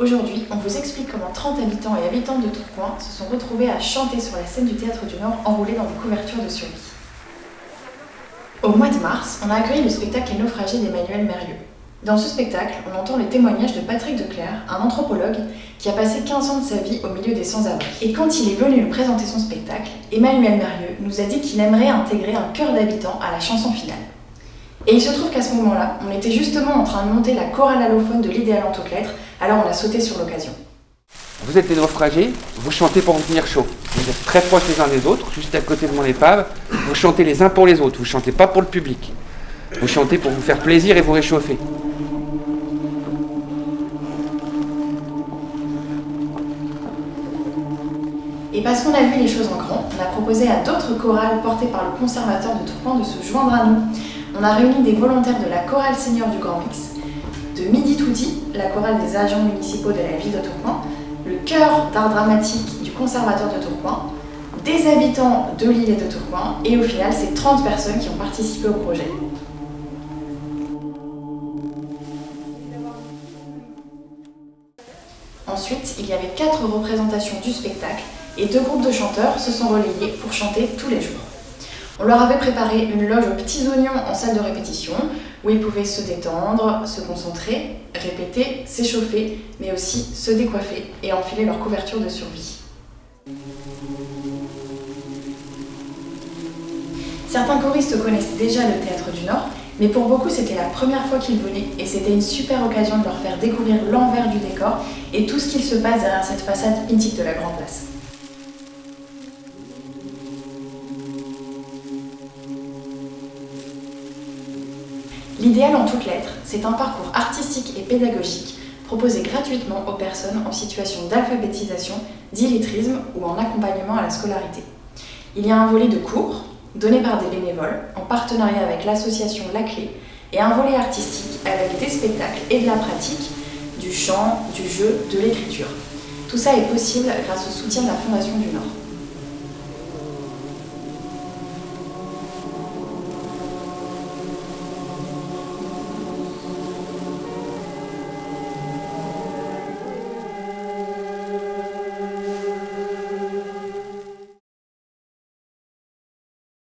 Aujourd'hui, on vous explique comment 30 habitants et habitantes de Tourcoing se sont retrouvés à chanter sur la scène du Théâtre du Nord enroulés dans des couvertures de survie. Au mois de mars, on a accueilli le spectacle Les Naufragés d'Emmanuel Mérieux. Dans ce spectacle, on entend le témoignage de Patrick Declercq, un anthropologue qui a passé 15 ans de sa vie au milieu des sans-abri. Et quand il est venu nous présenter son spectacle, Emmanuel Mérieux nous a dit qu'il aimerait intégrer un chœur d'habitants à la chanson finale. Et il se trouve qu'à ce moment-là, on était justement en train de monter la chorale allophone de l'Idéal en toutes lettres, alors on a sauté sur l'occasion. Vous êtes des naufragés, vous chantez pour vous tenir chaud. Vous êtes très proches les uns des autres, juste à côté de mon épave. Vous chantez les uns pour les autres, vous ne chantez pas pour le public. Vous chantez pour vous faire plaisir et vous réchauffer. Et parce qu'on a vu les choses en grand, on a proposé à d'autres chorales portées par le conservateur de Tourcoing de se joindre à nous. On a réuni des volontaires de la chorale senior du Grand Mix, de Midi Tutti, la chorale des agents municipaux de la ville de Tourcoing, le chœur d'art dramatique du conservateur de Tourcoing, des habitants de l'île et de Tourcoing, et au final, c'est 30 personnes qui ont participé au projet. Ensuite, il y avait 4 représentations du spectacle et 2 groupes de chanteurs se sont relayés pour chanter tous les jours. On leur avait préparé une loge aux petits oignons en salle de répétition où ils pouvaient se détendre, se concentrer, répéter, s'échauffer, mais aussi se décoiffer et enfiler leur couverture de survie. Certains choristes connaissent déjà le Théâtre du Nord, mais pour beaucoup c'était la première fois qu'ils venaient et c'était une super occasion de leur faire découvrir l'envers du décor et tout ce qu'il se passe derrière cette façade mythique de la Grande Place. L'Idéal en toutes lettres, c'est un parcours artistique et pédagogique proposé gratuitement aux personnes en situation d'alphabétisation, d'illettrisme ou en accompagnement à la scolarité. Il y a un volet de cours, donné par des bénévoles, en partenariat avec l'association La Clé, et un volet artistique avec des spectacles et de la pratique, du chant, du jeu, de l'écriture. Tout ça est possible grâce au soutien de la Fondation du Nord.